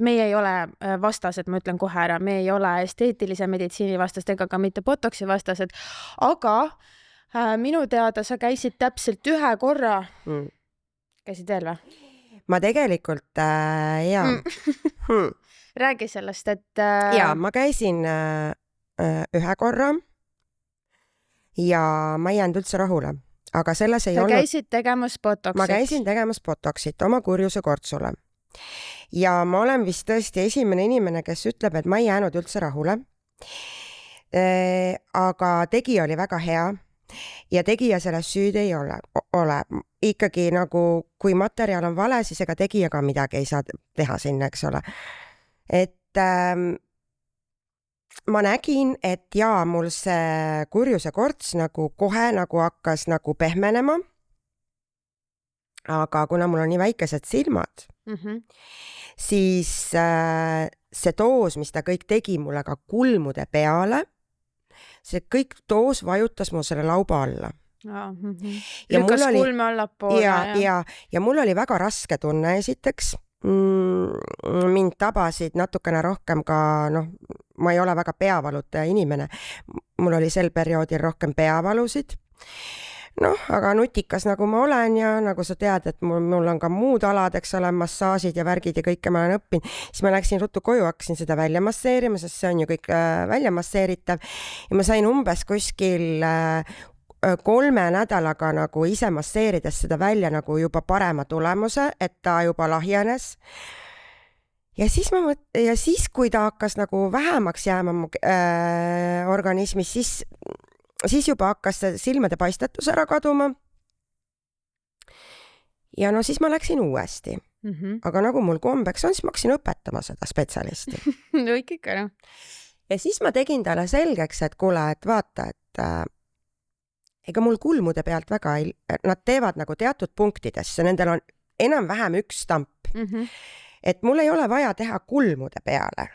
meie ei ole vastased, ma ütlen kohe ära, me ei ole esteetilise meditsiini vastased ega ka mitte botoksi vastased, aga minu teada sa käisid täpselt 1 korra. Käisid veel või? Ma tegelikult, jaa. Räägi sellest, et... Jaa, ma käisin 1 korra ja ma ei jäänud üldse rahule. Aga selles ei olnud... käisid tegemas botoksit. Ma käisin tegemas botoksit oma kurjuse kortsule. Ja ma olen vist tõesti esimene inimene, kes ütleb, et ma ei jäänud üldse rahule. Aga tegija oli väga hea ja tegija selles süüd ei ole. Ikkagi nagu, kui materjal on vale, siis ega tegija ka midagi ei saa teha sinna, eks ole. Et ma nägin, et jaa, mul see kurjuse korts nagu kohe nagu hakkas nagu pehmenema. Aga kuna mul on nii väikesed silmad, siis see doos, mis ta kõik tegi mulle ka kulmude peale, see kõik doos vajutas mul selle lauba alla. Lükas kulme allapoole. Ja mul oli väga raske tunne esiteks. Mind tabasid natukene rohkem ka, ma ei ole väga peavalutaja inimene. Mul oli sel perioodil rohkem peavalusid. Aga nutikas nagu ma olen ja nagu sa tead, et mul on ka muud alad, eks ole, massaažid ja värgid ja kõike ma olen õppinud. Siis ma läksin ruttu koju, hakkasin seda välja masseerima, sest see on ju kõik välja masseeritav. Ja ma sain umbes kuskil 3 nädalaga nagu ise masseerides seda välja nagu juba parema tulemuse, et ta juba lahjenes. Ja siis, kui ta hakkas nagu vähemaks jääma organismis, siis juba hakkas silmade paistetus ära kaduma. Ja siis ma läksin uuesti. Aga nagu mul kombeks on, siis ma hakkasin õpetama seda spetsialisti. Kõik ikka, Ja siis ma tegin talle selgeks, et kuule, et vaata, et ega mul kulmude pealt väga nad teevad nagu teatud punktidesse, nendel on enam-vähem üks stamp. Et mul ei ole vaja teha kulmude peale.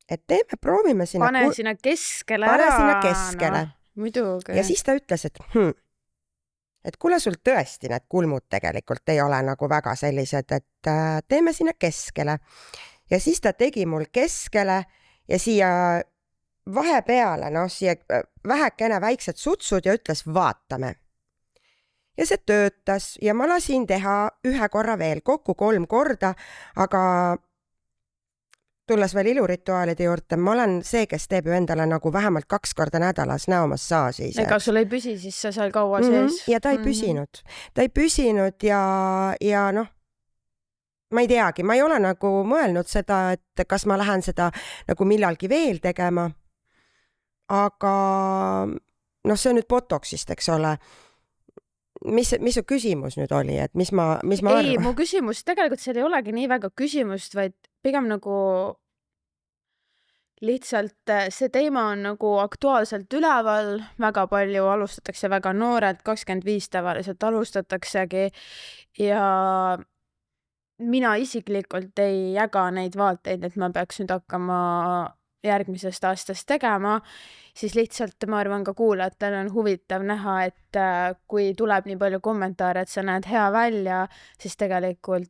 Et proovime sinna... Pane sinna keskele Pane ära. sinna keskele. Muidugi. Ja siis ta ütles, et kuule, sul tõesti need kulmud tegelikult ei ole nagu väga sellised, et teeme sinna keskele. Ja siis ta tegi mul keskele ja siia vahepeale, siia vähekene väiksed sutsud ja ütles, vaatame. Ja see töötas ja ma lasin teha 1 korra veel, kokku 3 korda, aga tulles veel ilurituaalide juurde, ma olen see, kes teeb ju endale nagu vähemalt 2 korda nädalas näomassaaži ise. Ega sul ei püsi siis sa seal kaua sees? Ja ta ei püsinud. Ta ei püsinud ja ma ei teagi, ma ei ole nagu mõelnud seda, et kas ma lähen seda nagu millalgi veel tegema. Aga see on nüüd botoksist, eks ole. Mis su küsimus nüüd oli, et mis ma arvan? Ei, mu küsimus, tegelikult seal ei olegi nii väga küsimust, vaid pigem nagu lihtsalt see teema on nagu aktuaalselt üleval, väga palju alustatakse väga noored, 25 tavaliselt alustataksegi ja mina isiklikult ei jaga neid vaateid, et ma peaks nüüd hakkama järgmisest aastast tegema, siis lihtsalt ma arvan ka kuulajatel on huvitav näha, et kui tuleb nii palju kommentaare, et sa näed hea välja, siis tegelikult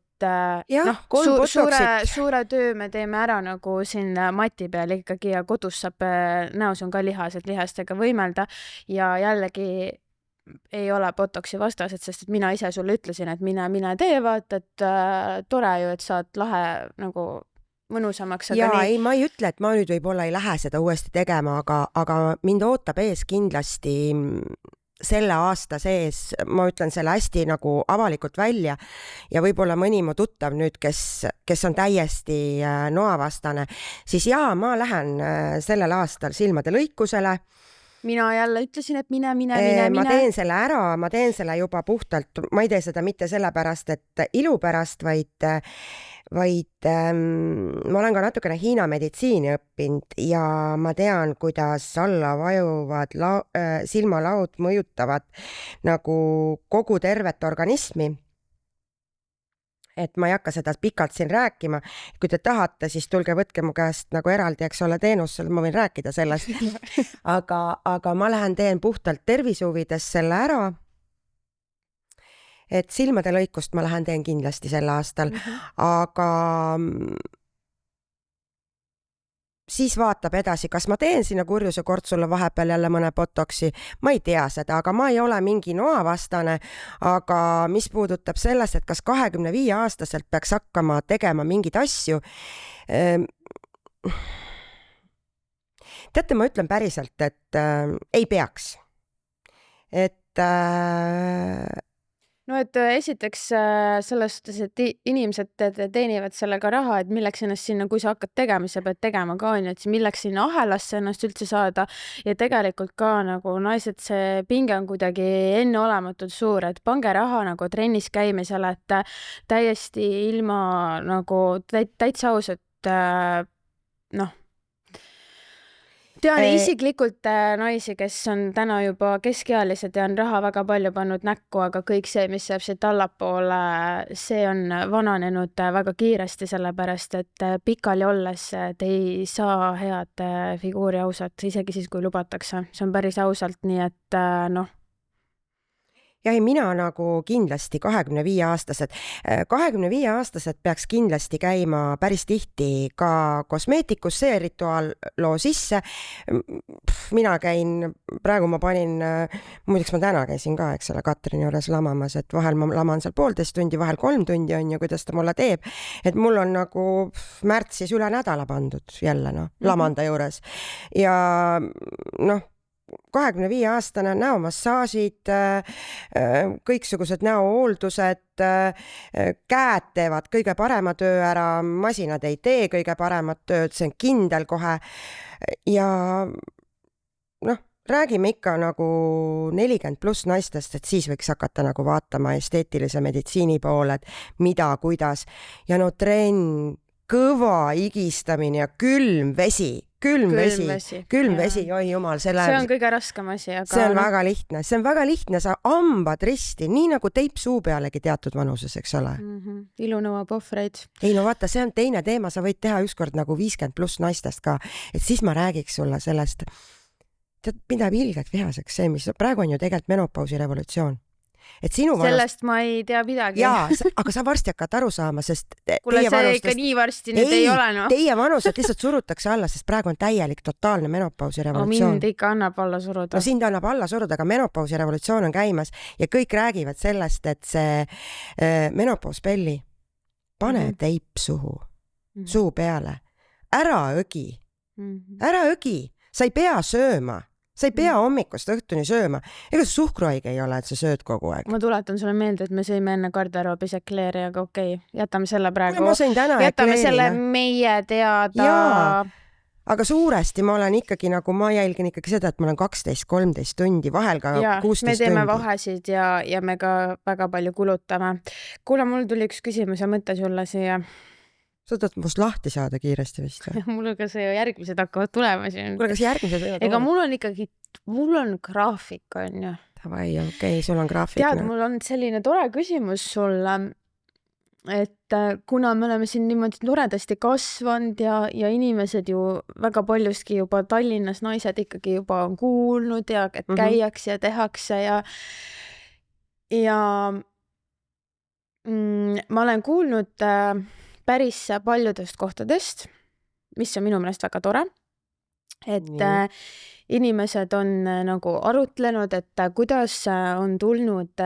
suure töö me teeme ära nagu siin mati peal ikkagi ja kodus saab, näos on ka lihased lihastega võimelda ja jällegi ei ole botoksi vastased, sest et mina ise sulle ütlesin, et mine tee, vaata, et tore ju, et saad lahe nagu mõnusamaks. Ei, ma ei ütle, et ma nüüd võib-olla ei lähe seda uuesti tegema, aga mind ootab ees kindlasti selle aasta sees, ma ütlen selle hästi nagu avalikult välja ja võib-olla mõni mu tuttav nüüd, kes on täiesti noavastane, siis ma lähen sellel aastal silmade lõikusele. Mina jälle ütlesin, et mine. Ma teen selle ära, ma teen selle juba puhtalt, ma ei tee seda mitte sellepärast, et ilu pärast, vaid ma olen ka natukene Hiina meditsiini õppinud ja ma tean, kuidas alla vajuvad silmalaud mõjutavad nagu kogu tervet organismi. et ma ei hakka seda pikalt siin rääkima. Kui te tahate, siis tulge võtke mu käest nagu eraldi, eks ole, teenus, ma võin rääkida sellest. aga ma lähen teen puhtalt tervisehuvides selle ära. Et silmade lõikust ma lähen teen kindlasti sel aastal, aga siis vaatab edasi, kas ma teen sinna kurjuse kortsule vahepeal jälle mõne botoksi, ma ei tea seda, aga ma ei ole mingi noavastane, aga mis puudutab sellest, et kas 25-aastaselt peaks hakkama tegema mingeid asju. Teate, ma ütlen päriselt, et ei peaks. Et no et esiteks selles suhtes, et inimesed teenivad sellega raha, et milleks ennast sinna, kui sa hakkad tegema, sa pead tegema ka, et milleks sinna ahelasse ennast üldse saada ja tegelikult ka nagu naised, see pinge on kuidagi enneolematult suur, et pange raha nagu trennis käimisele, et täiesti ilma nagu täitsa ausalt tean isiklikult naisi, kes on täna juba keskealised ja on raha väga palju pannud näkku, aga kõik see, mis jääb siit allapoole, see on vananenud väga kiiresti, sellepärast, et pikali olles te ei saa head figuuri ausalt, isegi siis, kui lubatakse. See on päris ausalt, nii et Ja mina nagu kindlasti 25-aastased. 25-aastased peaks kindlasti käima päris tihti ka kosmeetikus, see rituaal loo sisse. Mina käin, praegu ma panin, muideks ma täna käisin ka, eks ole, Katrini juures lamamas, et vahel ma laman seal 1,5 tundi, vahel 3 tundi on ju, kuidas ta mulle teeb. Et mul on nagu märtsis üle nädala pandud jälle, lamanda juures. Ja 25-aastane näomassaažid, kõiksugused näohooldused, käed teevad kõige parema töö ära, masinad ei tee kõige paremat tööd, see on kindel kohe. Ja räägime ikka nagu 40+ naistest, et siis võiks hakata nagu vaatama esteetilise meditsiini poole, et mida, kuidas. Ja trenn, kõva higistamine ja külm vesi, oi jumal, see on kõige raskem asi, aga see on väga lihtne, sa hambad risti, nii nagu teip suu pealegi teatud vanuses, eks ole. Ilu nõuab ohvreid. Ei vaata, see on teine teema, sa võid teha ükskord nagu 50+ naistest ka, et siis ma räägiks sulle sellest, tead, mida ilgelt vihaseks see, mis praegu on ju tegelikult menopausi revolutsioon. Et sinu sellest ma ei tea midagi. Jaa, aga sa varsti hakkad aru saama, sest kuule, see ikka nii varsti nüüd ei ole. Teie vanused lihtsalt surutakse alla, sest praegu on täielik totaalne menopausi revolutsioon. Mind ikka annab alla suruda. Sind annab alla suruda, aga menopausi revolutsioon on käimas ja kõik räägivad sellest, et see menopauspelli pane teip suhu, suu peale. Ära õgi, sa ei pea sööma. Sa ei pea hommikust õhtuni sööma. Ega see suhkruhaige ei ole, et sa sööd kogu aeg. Ma tuletan sulle meelde, et me sõime enne garderoobis ekleeri, aga okei, jätame selle praegu. Ma sõin täna jätame ekleerina. selle meie teada. Jaa, aga suuresti ma olen ikkagi nagu, ma jälgin ikkagi seda, et ma olen 12-13 tundi, vahel ka 16 tundi. Me teeme vahesid ja me ka väga palju kulutame. Kuule, mul tuli üks küsimus ja mõte sulle siia. Sa tahad must lahti saada kiiresti vist või? Mul ka see järgmised hakkavad tulema siin. Kuule, kas järgmised võivad Ega mul on ikkagi, mul on graafik, on ju. Tavai, okei, sul on graafik. Tead, mul on selline tore küsimus sulle, et kuna me oleme siin niimoodi toredasti kasvanud ja inimesed ju väga paljuski juba Tallinnas naised ikkagi juba on kuulnud ja et käiakse ja tehakse ja ma olen kuulnud päris paljudest kohtadest, mis on minu meelest väga tore, et inimesed on nagu arutlenud, et kuidas on tulnud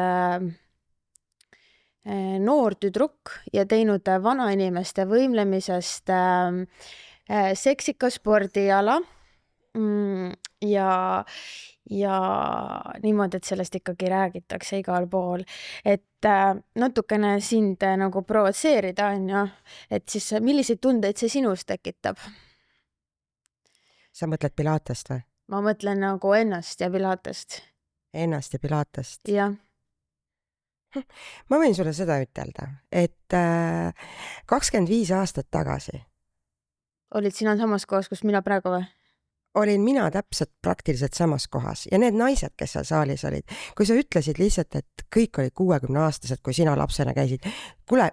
noor tüdruk ja teinud vanainimeste võimlemisest seksika spordiala ja niimoodi, et sellest ikkagi räägitakse igal pool, et natukene sind nagu provotseerida on ju, et siis milliseid tundeid see sinus tekitab? Sa mõtled Pilatest või? Ma mõtlen nagu ennast ja Pilatest. Ennast ja Pilatest? Jah. Ma võin sulle seda ütelda, et 25 aastat tagasi. Olid sina samas kohas, kus mina praegu või? Olin mina täpselt praktiliselt samas kohas ja need naised, kes seal saalis olid, kui sa ütlesid lihtsalt, et kõik olid 60-aastased, kui sina lapsena käisid, kuule,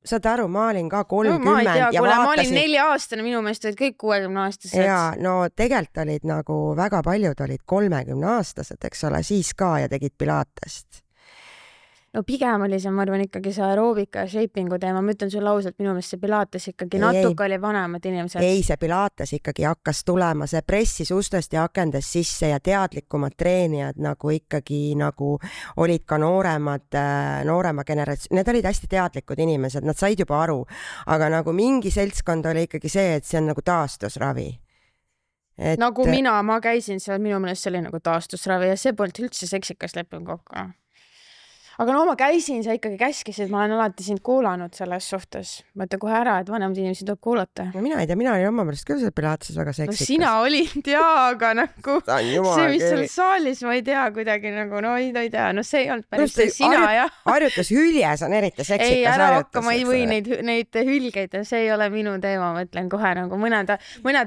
saad aru, ma olin ka No, ma ei 30 tea, ja kuule, ma olin vaatasin 4-aastane, minu meelest olid kõik 60-aastased. ja no tegelikult olid nagu väga paljud olid 30-aastased, eks ole, siis ka ja tegid pilatest. No pigem oli see, ma arvan, ikkagi see aeroobika ja shapingu teema. Ma ütlen sulle ausalt, minu meelest see pilates ikkagi natuke oli vanemad inimesed. Ei, see pilates ikkagi hakkas tulema, see pressis ustest ja akendest sisse ja teadlikumad treenijad nagu ikkagi nagu olid ka noorema generatsioon, need olid hästi teadlikud inimesed, nad said juba aru, aga nagu mingi seltskond oli ikkagi see, et see on nagu taastusravi. Nagu ma käisin seal, minu meelest see oli nagu taastusravi ja see polnud üldse seksikas leping kokku. Aga no ma käisin, sa ikkagi käskisid, ma olen alati sind kuulanud selles suhtes. Ma ütlen kohe ära, et vanemad inimesed tuleb kuulata. No mina ei tea, mina olin oma pärast küll seal pilateses väga seksikas. No sina olid, aga nagu see, mis seal saalis, ma ei tea, kuidagi nagu, no ei tea, no see ei olnud päris sina, jah. Harjutas hüljes on eriti seksikas ei, ära hakka, ma ei või neid hülgeid ja see ei ole minu teema, ma ütlen kohe nagu mõned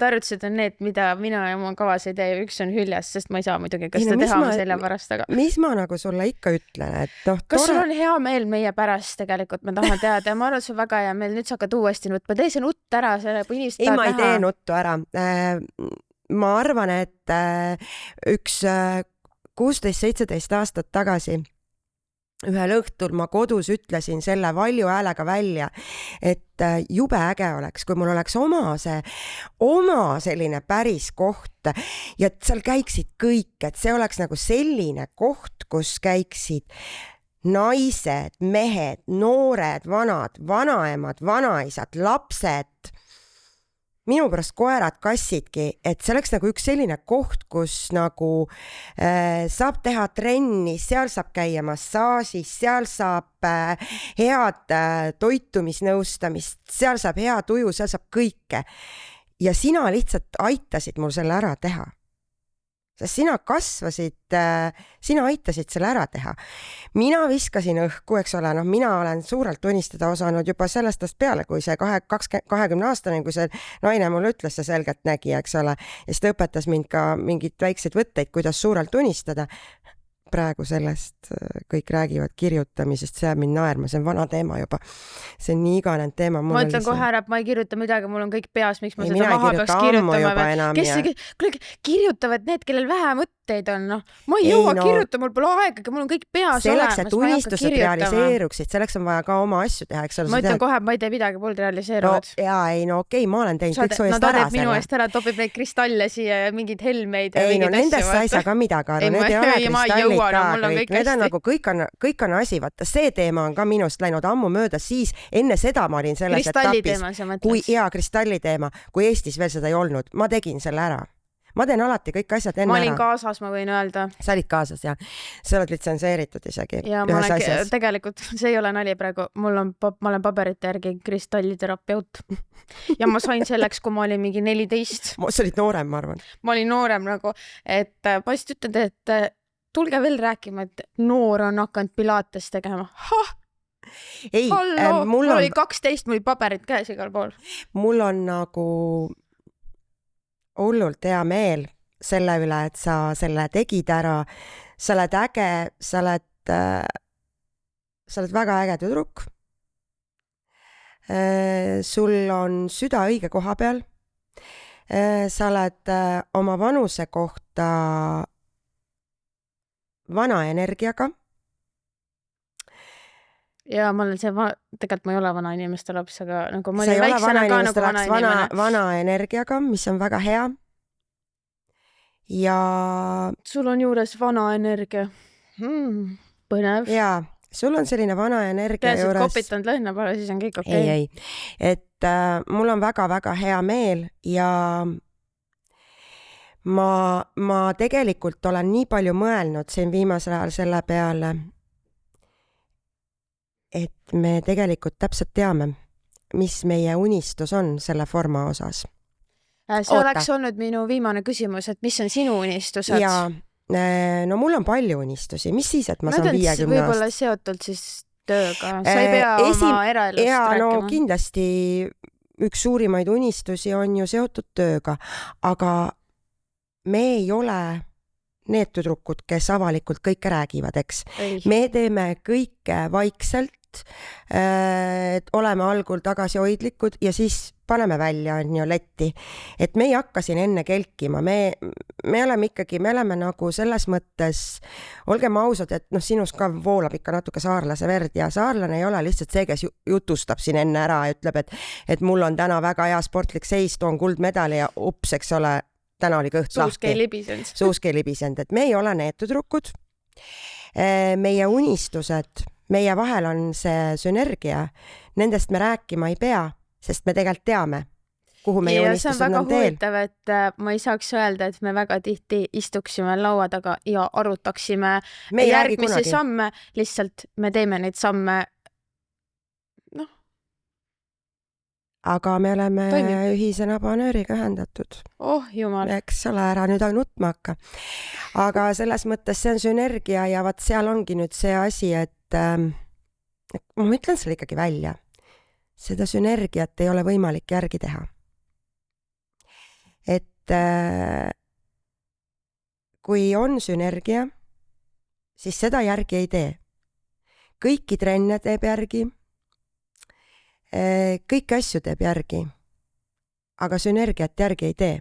harjutused on need, mida mina ja oma kavas ei tee, üks on hüljes, sest ma ei saa muidugi kas ta teha selle pärast, aga mis ma nagu sulle ikka ütlen, et noh, kas sul on hea meel meie pärast tegelikult, ma tahan teada ja ma arvan, et sul on väga hea meel, nüüd sa hakkad uuesti nutma, tee see nutt ära, selle kui inimesed ei, ma ei tee nuttu ära. Ma arvan, et üks 16-17 aastat tagasi ühel õhtul ma kodus ütlesin selle valju häälega välja, et jube äge oleks, kui mul oleks oma selline päris koht ja et seal käiksid kõik, et see oleks nagu selline koht, kus käiksid naised, mehed, noored, vanad, vanaemad, vanaisad, lapsed, minu pärast koerad, kassidki, et see oleks nagu üks selline koht, kus nagu saab teha trenni, seal saab käia massaažis, seal saab head toitumisnõustamist, seal saab hea tuju, seal saab kõike. Ja sina lihtsalt aitasid mul selle ära teha. Sest sina kasvasid, sina aitasid selle ära teha. Mina viskasin õhku, eks ole, noh, mina olen suurelt unistada osanud juba sellest peale, kui see 20-aastane, kui see naine mulle ütles, see selgelt nägi, eks ole, ja siis ta õpetas mind ka mingid väikseid võtteid, kuidas suurelt unistada. Praegu sellest kõik räägivad kirjutamisest, see mind naerma, see on vana teema juba. See on nii iganenud teema. Ma ütlen kohe ära, et ma ei kirjuta midagi, mul on kõik peas, miks ma seda maha peaks kirjutama. Kes kirjutavad need, kellel vähe mõtteid on, noh. Ma ei jõua kirjuta, mul pole aega, mul on kõik peas selleks, et unistused realiseeruksid, selleks on vaja ka oma asju teha, eks ole. Ma ütlen kohe, et ma ei tee midagi, pooled realiseeruvad. No, ei, no okei, ma olen teinud kõik su eest ära. Ta teeb minu eest ära, topib neid kristalle siia ja mingid helmeid. Ei, no nendest sa ei saa ka midagi aru, need ei ole kristallid ka kõik. Need on nagu, kõik on asi, vaata see teema on ka minust läinud ammu mööda, siis enne seda ma olin selles etapis, kui kristalli teema, kui Eestis veel seda ei olnud, ma tegin selle ära. Ma teen alati kõik asjad enne ära. Ma olin kaasas, ma võin öelda. Sa olid kaasas, jah. Sa oled litsenseeritud isegi. Ja ma olen tegelikult, see ei ole nali praegu, ma olen paberite järgi kristalliterapeut. Ja ma sain selleks, kui ma olin mingi 14. Sa olid noorem, ma arvan. Ma olin noorem nagu, et ma just ütlen, et tulge veel rääkima, et noor on hakanud pilates tegema. Ei, mul oli 12, mul oli paberid käes igal pool. Mul on nagu hullult hea meel selle üle, et sa selle tegid ära. Sa oled äge, sa oled väga äge tüdruk. Sul on süda õige koha peal. Sa oled oma vanuse kohta vana energiaga. Ja ma olen see, tegelikult ma ei ole vana inimeste laps, aga nagu ma olin väiksena ka nagu vana inimene. Vana energiaga, mis on väga hea. Ja sul on juures vana energia. Põnev. Ja, sul on selline vana energia juures. Käesid kopitanud lõhna pole, siis on kõik okei. Ei. Et mul on väga-väga hea meel ja ma tegelikult olen nii palju mõelnud siin viimasel ajal selle peale, et me tegelikult täpselt teame, mis meie unistus on selle forma osas. See oleks olnud minu viimane küsimus, et mis on sinu unistused? Ja, no mul on palju unistusi. Mis siis, et ma saan 50 aastat? Võib-olla seotult siis tööga. Sa ei pea oma eraelust rääkima. No kindlasti üks suurimaid unistusi on ju seotud tööga, aga me ei ole need tüdrukud, kes avalikult kõike räägivad, eks. Me teeme kõike vaikselt, et oleme algul tagasihoidlikud ja siis paneme välja on ju letti, et me ei hakka siin enne kelkima, me oleme nagu selles mõttes, olgem ausad, et noh, sinus ka voolab ikka natuke saarlase verd ja saarlane ei ole lihtsalt see, kes jutustab siin enne ära ja ütleb, et mul on täna väga hea sportlik seis, toon kuldmedali ja ups, eks ole, täna oli kõht lahti. Suusk ei libisenud, et me ei ole need tüdrukud. Meie unistused, meie vahel on see sünergia, nendest me rääkima ei pea, sest me tegelikult teame, kuhu meie unistused on teel. See on väga huvitav, et ma ei saaks öelda, et me väga tihti istuksime laua taga ja arutaksime järgmisi samme, lihtsalt me teeme neid samme. Aga me oleme ühise nabanööriga ühendatud. Oh, jumal. Eks ole, ära nüüd nutma hakka. Aga selles mõttes see on sünergia ja vaat seal ongi nüüd see asi, et ma ütlen selle ikkagi välja. Seda sünergiat ei ole võimalik järgi teha. Et kui on sünergia, siis seda järgi ei tee. Kõiki trenne teeb järgi, kõiki asju teeb järgi, aga sünergiat järgi ei tee.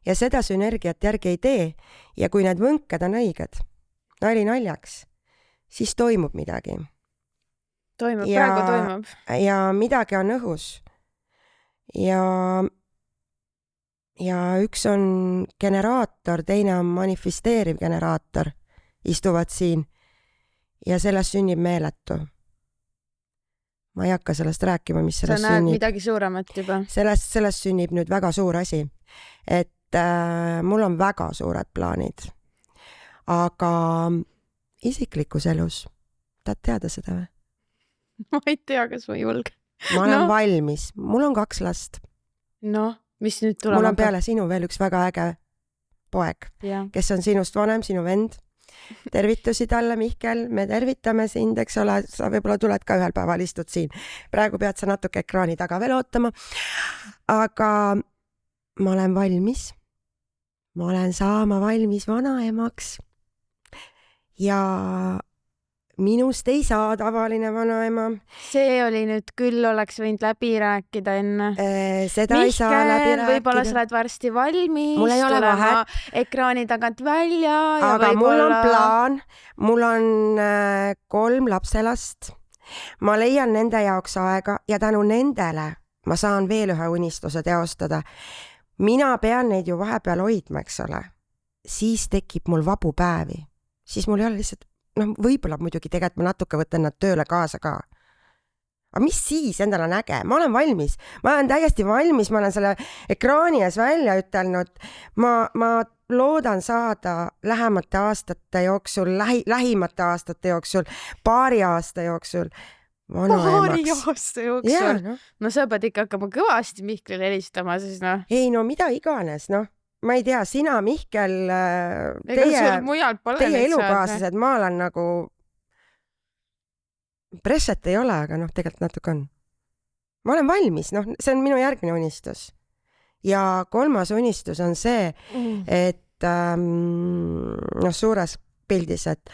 Ja seda sünergiat järgi ei tee ja kui need võnked on õiged, nali naljaks, siis toimub midagi. Praegu toimub. Ja midagi on õhus. Ja üks on generaator, teine on manifesteeriv generaator, istuvad siin ja sellest sünnib meeletu. Ma ei hakka sellest rääkima, mis sellest sünnib. Sa näed midagi suuremat juba. Sellest sünnib nüüd väga suur asi, et mul on väga suured plaanid. Aga isiklikus elus, tahad teada seda või? Ma ei tea, kas ma julge. Ma olen valmis. Mul on 2 last. Mis nüüd tuleb? Mul on peale sinu veel üks väga äge poeg, kes on sinust vanem, sinu vend. Tervitusi talle, Mihkel, me tervitame sind, eks ole, sa võib-olla tuled ka ühel päeval istud siin. Praegu pead sa natuke ekraani taga veel ootama. Aga ma olen valmis. Ma olen saama valmis vanaemaks. Ja minust ei saa tavaline vanaema. See oli nüüd küll, oleks võinud läbi rääkida enne. Seda ei saa läbi rääkida. Võib-olla sa oled varsti valmis. Mul ei ole vahet. Ekraani tagant välja. Aga mul on plaan. Mul on 3 lapselast. Ma leian nende jaoks aega ja tänu nendele ma saan veel ühe unistuse teostada. Mina pean neid ju vahepeal hoidma, eks ole. Siis tekib mul vabu päevi. Siis mul ei ole lihtsalt võib-olla muidugi tegelikult ma natuke võtan nad tööle kaasa ka. Aga mis siis endal on äge? Ma olen valmis. Ma olen täiesti valmis. Ma olen selle ekraani ees välja ütelnud. Ma loodan saada lähemate aastate jooksul, lähimate aastate jooksul, paari aasta jooksul. Paari aasta jooksul? No sa pead ikka hakkama kõvasti Mihklile helistama, siis Ei, mida iganes, ma ei tea, sina, Mihkel, teie elukaaslased, ma olen nagu presset ei ole, aga tegelikult natuke on. Ma olen valmis, see on minu järgmine unistus. Ja 3. unistus on see, et suures pildis, et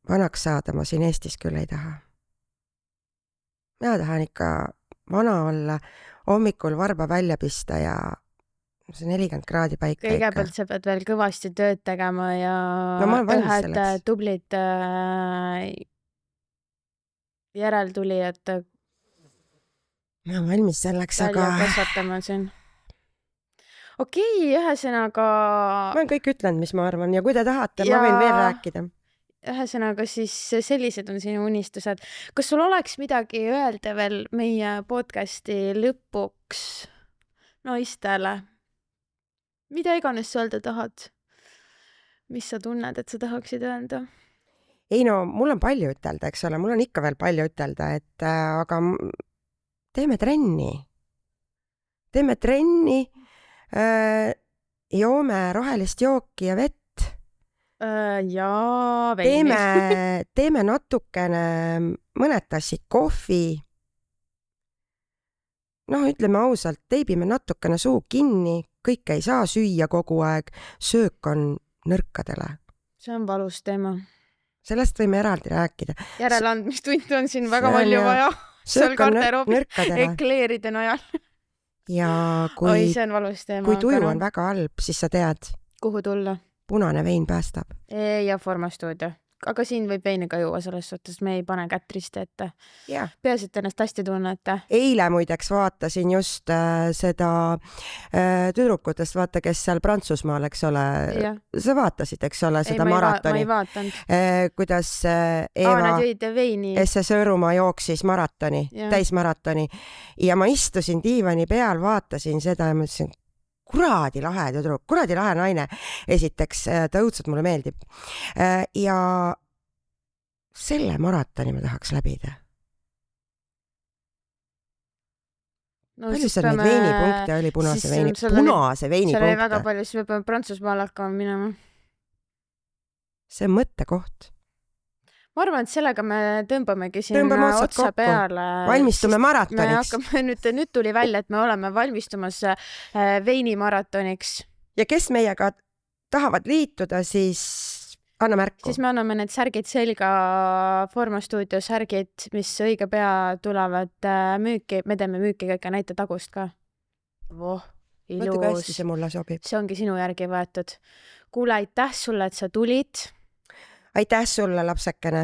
vanaks saada ma siin Eestis küll ei taha. Mina tahan ikka vana olla, hommikul varba välja pista ja see 40 kraadi paika ikka. Kõigepealt sa pead veel kõvasti tööd tegema ja ühed tublid järeltulijad ma olen valmis selleks, aga kasvatama siin. Okei, ühesõnaga ma olen kõik ütlenud, mis ma arvan ja kui te tahate, ma võin veel rääkida. Ühesõnaga siis sellised on sinu unistused. Kas sul oleks midagi öelda veel meie podcasti lõpuks naistele? Mida iganes sa öelda tahad? Mis sa tunned, et sa tahaksid öelda? Ei mul on palju ütelda, eks ole, mul on ikka veel palju ütelda, et aga teeme trenni. Teeme trenni, joome rohelist jooki ja vett. Ja veini. Teeme natukene mõned tassid kohvi. Ütleme ausalt, teibime natukene suu kinni, kõike ei saa süüa kogu aeg, söök on nõrkadele. See on valus teema. sellest võime eraldi rääkida. Järeleandmistunde on siin väga See on palju jah. vaja. Seal Söök on garderoobis nõrkadele. ekleeride najal. Ja Oi, see on valus teema. kui tuju on väga halb, siis sa tead, Kuhu tulla? punane vein päästab. Ja Formastuudio. Aga siin võib veini ka juua selles suhtes, me ei pane kätt risti ette. Jah. Peaasi, et ennast hästi tunnete. Eile muideks vaatasin just seda tüdrukutest, vaata, kes seal Prantsusmaal, eks ole. Ja. Sa vaatasid, eks ole, seda ma maratoni. ei vaatanud. Kuidas Aa, nad jõid veini. SS Õõrumaa jooksis maratoni, Ja. täismaratoni. Ja ma istusin diivani peal, vaatasin seda ja mõtlesin, kuradi lahe tüdruk, kuradi lahe naine. Esiteks, ta õudselt mulle meeldib. Ja selle maratoni ma tahaks läbida. No, Palju seal neid veinipunkte oli, punase veinipunkte. Seal oli väga palju, siis me peame Prantsusmaal hakkama minema. See on mõttekoht. Ma arvan, et sellega me tõmbamegi siin Tõmbame otsad otsa kokku. peale. Valmistume Me maratoniks. hakkame nüüd tuli välja, et me oleme valmistumas veinimaratoniks. Ja kes meiega tahavad liituda, siis anna märku. Siis me anname need särgid selga, Formastuudio särgid, mis õige pea tulevad müüki. Me teeme müüki kõike, näita tagust ka. Voh, Mõtle, kui hästi ilus. see mulle sobib. See ongi sinu järgi võetud. Kuule, aitäh sulle, et sa tulid. Aitäh sulle, lapsekene,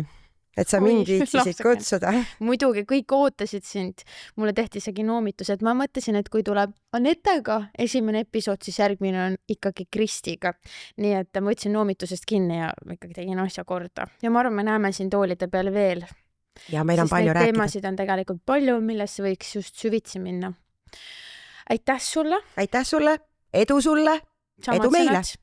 et sa Oi, mind viitsisid lapsekene. kutsuda. Muidugi, kõik ootasid sind. Mulle tehti isegi noomitus, et ma mõtlesin, et kui tuleb Anetega esimene episood, siis järgmine on ikkagi Kristiga. Nii et ma võtsin noomitusest kinni ja ikkagi tegin asja korda. Ja ma arvan, me näeme siin toolide peal veel. Ja meil on Sest palju neid rääkida. teemasid on tegelikult palju, millesse võiks just süvitsi minna. Aitäh sulle. Aitäh sulle, edu sulle, edu meile! Samad sõnad.